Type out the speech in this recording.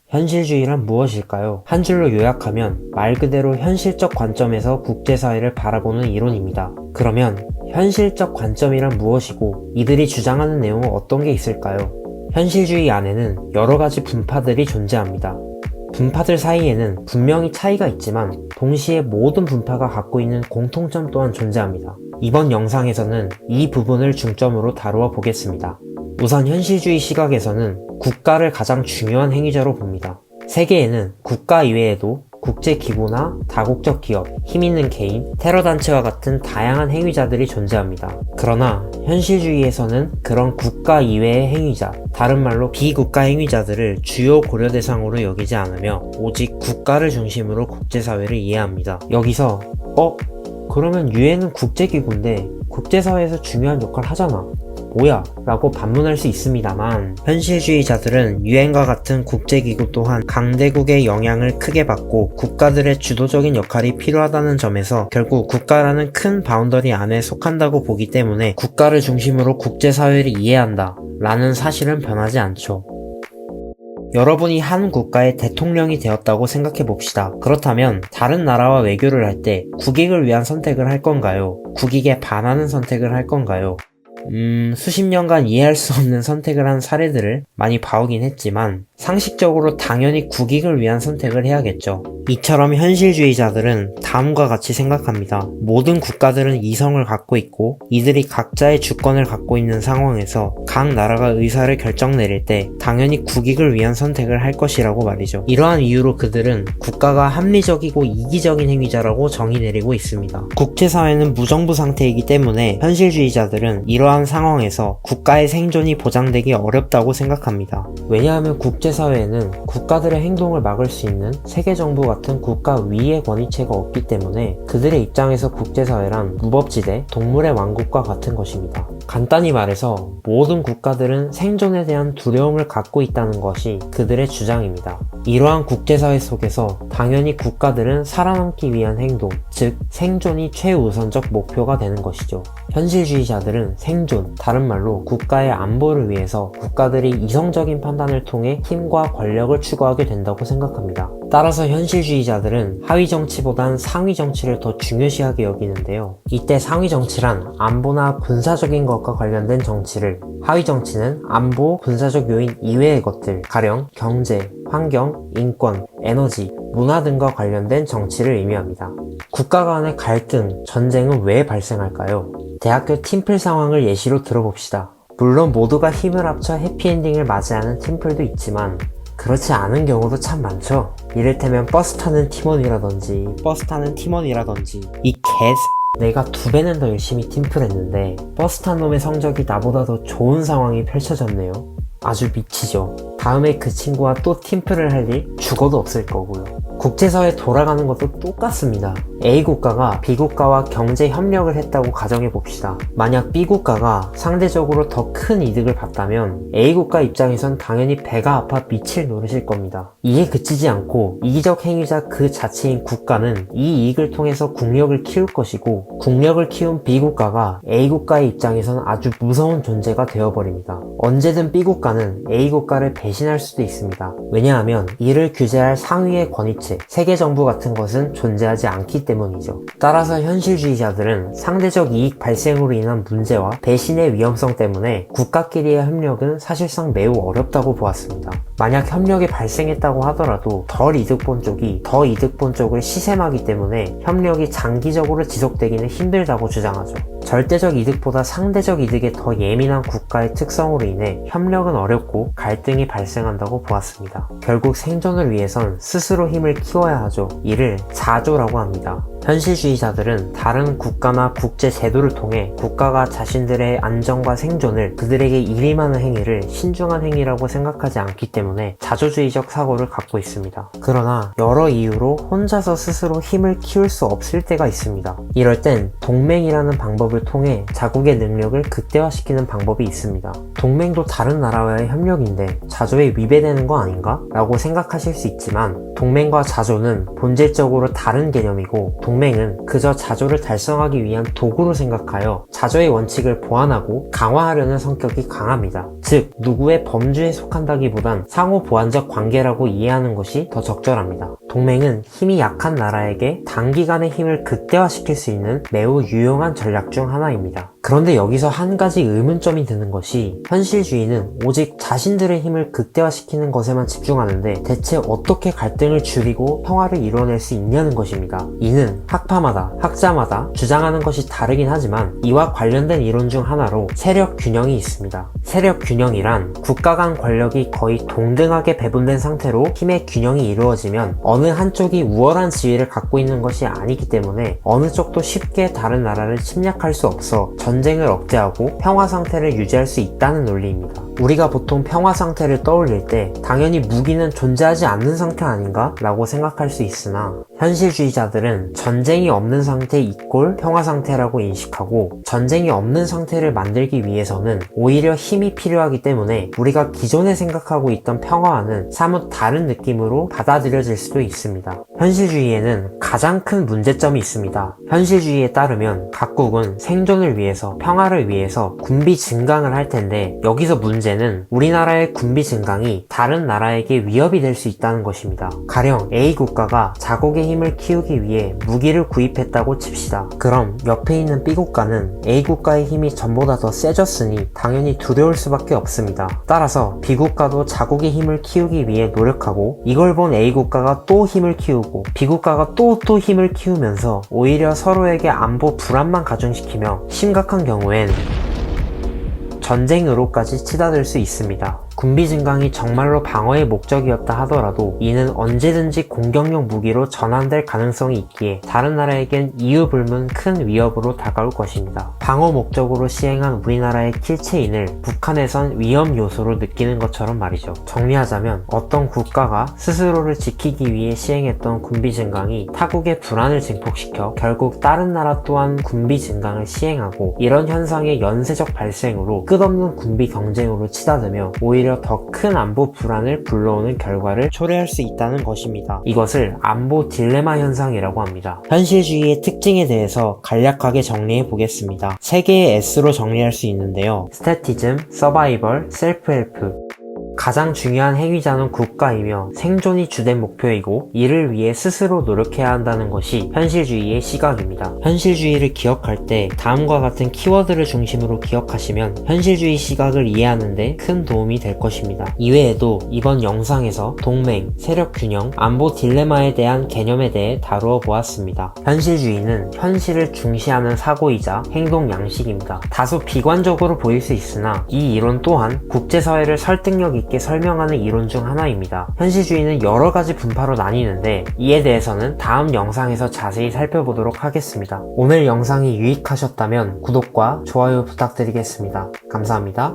현실주의란 무엇일까요? 한 줄로 요약하면 말 그대로 현실적 관점에서 국제사회를 바라보는 이론입니다. 그러면 현실적 관점이란 무엇이고 이들이 주장하는 내용은 어떤 게 있을까요? 현실주의 안에는 여러 가지 분파들이 존재합니다. 분파들 사이에는 분명히 차이가 있지만 동시에 모든 분파가 갖고 있는 공통점 또한 존재합니다. 이번 영상에서는 이 부분을 중점으로 다루어 보겠습니다. 우선 현실주의 시각에서는 국가를 가장 중요한 행위자로 봅니다. 세계에는 국가 이외에도 국제기구나 다국적 기업, 힘있는 개인, 테러단체와 같은 다양한 행위자들이 존재합니다. 그러나 현실주의에서는 그런 국가 이외의 행위자, 다른 말로 비국가 행위자들을 주요 고려 대상으로 여기지 않으며 오직 국가를 중심으로 국제사회를 이해합니다. 여기서 그러면 유엔은 국제기구인데 국제사회에서 중요한 역할을 하잖아. 뭐야? 라고 반문할 수 있습니다만 현실주의자들은 유엔과 같은 국제기구 또한 강대국의 영향을 크게 받고 국가들의 주도적인 역할이 필요하다는 점에서 결국 국가라는 큰 바운더리 안에 속한다고 보기 때문에 국가를 중심으로 국제사회를 이해한다 라는 사실은 변하지 않죠. 여러분이 한 국가의 대통령이 되었다고 생각해 봅시다. 그렇다면 다른 나라와 외교를 할 때 국익을 위한 선택을 할 건가요? 국익에 반하는 선택을 할 건가요? 수십 년간 이해할 수 없는 선택을 한 사례들을 많이 봐오긴 했지만 상식적으로 당연히 국익을 위한 선택을 해야겠죠. 이처럼 현실주의자들은 다음과 같이 생각합니다. 모든 국가들은 이성을 갖고 있고 이들이 각자의 주권을 갖고 있는 상황에서 각 나라가 의사를 결정 내릴 때 당연히 국익을 위한 선택을 할 것이라고 말이죠. 이러한 이유로 그들은 국가가 합리적이고 이기적인 행위자라고 정의 내리고 있습니다. 국제사회는 무정부 상태이기 때문에 현실주의자들은 이러한 상황에서 국가의 생존이 보장되기 어렵다고 생각합니다. 왜냐하면 국제사회에는 국가들의 행동을 막을 수 있는 세계정부 같은 국가 위의 권위체가 없기 때문에 그들의 입장에서 국제사회란 무법지대, 동물의 왕국과 같은 것입니다. 간단히 말해서 모든 국가들은 생존에 대한 두려움을 갖고 있다는 것이 그들의 주장입니다. 이러한 국제사회 속에서 당연히 국가들은 살아남기 위한 행동, 즉 생존이 최우선적 목표가 되는 것이죠. 현실주의자들은 생존, 다른 말로 국가의 안보를 위해서 국가들이 이성적인 판단을 통해 힘과 권력을 추구하게 된다고 생각합니다. 따라서 현실주의자들은 하위 정치보단 상위 정치를 더 중요시하게 여기는데요. 이때 상위 정치란 안보나 군사적인 것과 관련된 정치를, 하위 정치는 안보, 군사적 요인 이외의 것들, 가령 경제, 환경, 인권, 에너지, 문화 등과 관련된 정치를 의미합니다. 국가 간의 갈등, 전쟁은 왜 발생할까요? 대학교 팀플 상황을 예시로 들어봅시다. 물론 모두가 힘을 합쳐 해피엔딩을 맞이하는 팀플도 있지만 그렇지 않은 경우도 참 많죠. 이를테면 버스 타는 팀원이라든지 이 내가 2배는 더 열심히 팀플했는데 버스 탄 놈의 성적이 나보다 더 좋은 상황이 펼쳐졌네요. 아주 미치죠. 다음에 그 친구와 또 팀플을 할 일 죽어도 없을 거고요. 국제사회 돌아가는 것도 똑같습니다. A국가가 B국가와 경제 협력을 했다고 가정해봅시다. 만약 B국가가 상대적으로 더 큰 이득을 봤다면 A국가 입장에선 당연히 배가 아파 미칠 노릇일 겁니다. 이에 그치지 않고 이기적 행위자 그 자체인 국가는 이 이익을 통해서 국력을 키울 것이고 국력을 키운 B국가가 A국가의 입장에선 아주 무서운 존재가 되어버립니다. 언제든 B국가는 A국가를 배신할 수도 있습니다. 왜냐하면 이를 규제할 상위의 권위체, 세계정부 같은 것은 존재하지 않기 때문이죠. 따라서 현실주의자들은 상대적 이익 발생으로 인한 문제와 배신의 위험성 때문에 국가끼리의 협력은 사실상 매우 어렵다고 보았습니다. 만약 협력이 발생했다고 하더라도 덜 이득 본 쪽이 더 이득 본 쪽을 시샘하기 때문에 협력이 장기적으로 지속되기는 힘들다고 주장하죠. 절대적 이득보다 상대적 이득에 더 예민한 국가의 특성으로 인해 협력은 어렵고 갈등이 발생한다고 보았습니다. 결국 생존을 위해선 스스로 힘을 키워야 하죠. 이를 자조라고 합니다. 현실주의자들은 다른 국가나 국제 제도를 통해 국가가 자신들의 안정과 생존을 그들에게 일임하는 행위를 신중한 행위라고 생각하지 않기 때문에 자조주의적 사고를 갖고 있습니다. 그러나 여러 이유로 혼자서 스스로 힘을 키울 수 없을 때가 있습니다. 이럴 땐 동맹이라는 방법을 통해 자국의 능력을 극대화시키는 방법이 있습니다. 동맹도 다른 나라와의 협력인데 자조에 위배되는 거 아닌가? 라고 생각하실 수 있지만 동맹과 자조는 본질적으로 다른 개념이고, 동맹은 그저 자조를 달성하기 위한 도구로 생각하여 자조의 원칙을 보완하고 강화하려는 성격이 강합니다. 즉, 누구의 범주에 속한다기보단 상호 보완적 관계라고 이해하는 것이 더 적절합니다. 동맹은 힘이 약한 나라에게 단기간에 힘을 극대화시킬 수 있는 매우 유용한 전략 중 하나입니다. 그런데 여기서 한 가지 의문점이 드는 것이, 현실주의는 오직 자신들의 힘을 극대화시키는 것에만 집중하는데 대체 어떻게 갈등을 줄이고 평화를 이뤄낼 수 있냐는 것입니다. 이는 학파마다, 학자마다 주장하는 것이 다르긴 하지만 이와 관련된 이론 중 하나로 세력 균형이 있습니다. 세력 균형이란 국가 간 권력이 거의 동등하게 배분된 상태로 힘의 균형이 이루어지면 어느 한쪽이 우월한 지위를 갖고 있는 것이 아니기 때문에 어느 쪽도 쉽게 다른 나라를 침략할 수 없어 전쟁을 억제하고 평화 상태를 유지할 수 있다는 논리입니다. 우리가 보통 평화 상태를 떠올릴 때 당연히 무기는 존재하지 않는 상태 아닌가? 라고 생각할 수 있으나, 현실주의자들은 전쟁이 없는 상태 이꼴 평화 상태라고 인식하고, 전쟁이 없는 상태를 만들기 위해서는 오히려 힘이 필요하기 때문에 우리가 기존에 생각하고 있던 평화와는 사뭇 다른 느낌으로 받아들여질 수도 있습니다. 현실주의에는 가장 큰 문제점이 있습니다. 현실주의에 따르면 각국은 생존을 위해서, 평화를 위해서 군비 증강을 할 텐데, 여기서 문제는 우리나라의 군비 증강이 다른 나라에게 위협이 될 수 있다는 것입니다. 가령 A 국가가 자국의 힘을 키우기 위해 무기를 구입했다고 칩시다. 그럼 옆에 있는 B 국가는 A 국가의 힘이 전보다 더 세졌으니 당연히 두려울 수밖에 없습니다. 따라서 B 국가도 자국의 힘을 키우기 위해 노력하고, 이걸 본 A 국가가 또 힘을 키우고 B 국가가 또 힘을 키우면서 오히려 서로에게 안보 불안만 가중시키며 심각한 경우엔 전쟁으로까지 치닫을 수 있습니다. 군비 증강이 정말로 방어의 목적이었다 하더라도 이는 언제든지 공격용 무기로 전환될 가능성이 있기에 다른 나라에겐 이유불문 큰 위협으로 다가올 것입니다. 방어 목적으로 시행한 우리나라의 킬체인을 북한에선 위험 요소로 느끼는 것처럼 말이죠. 정리하자면 어떤 국가가 스스로를 지키기 위해 시행했던 군비 증강이 타국의 불안을 증폭시켜 결국 다른 나라 또한 군비 증강을 시행하고, 이런 현상의 연쇄적 발생으로 끝없는 군비 경쟁으로 치닫으며 오히려 더 큰 안보 불안을 불러오는 결과를 초래할 수 있다는 것입니다. 이것을 안보 딜레마 현상이라고 합니다. 현실주의의 특징에 대해서 간략하게 정리해 보겠습니다. 3개의 S로 정리할 수 있는데요. 스태티즘, 서바이벌, 셀프헬프. 가장 중요한 행위자는 국가이며 생존이 주된 목표이고, 이를 위해 스스로 노력해야 한다는 것이 현실주의의 시각입니다. 현실주의를 기억할 때 다음과 같은 키워드를 중심으로 기억하시면 현실주의 시각을 이해하는 데 큰 도움이 될 것입니다. 이외에도 이번 영상에서 동맹, 세력 균형, 안보 딜레마에 대한 개념에 대해 다루어 보았습니다. 현실주의는 현실을 중시하는 사고이자 행동 양식입니다. 다소 비관적으로 보일 수 있으나 이 이론 또한 국제사회를 설득력 있게 설명하는 이론 중 하나입니다. 현실주의는 여러 가지 분파로 나뉘는데 이에 대해서는 다음 영상에서 자세히 살펴보도록 하겠습니다. 오늘 영상이 유익하셨다면 구독과 좋아요 부탁드리겠습니다. 감사합니다.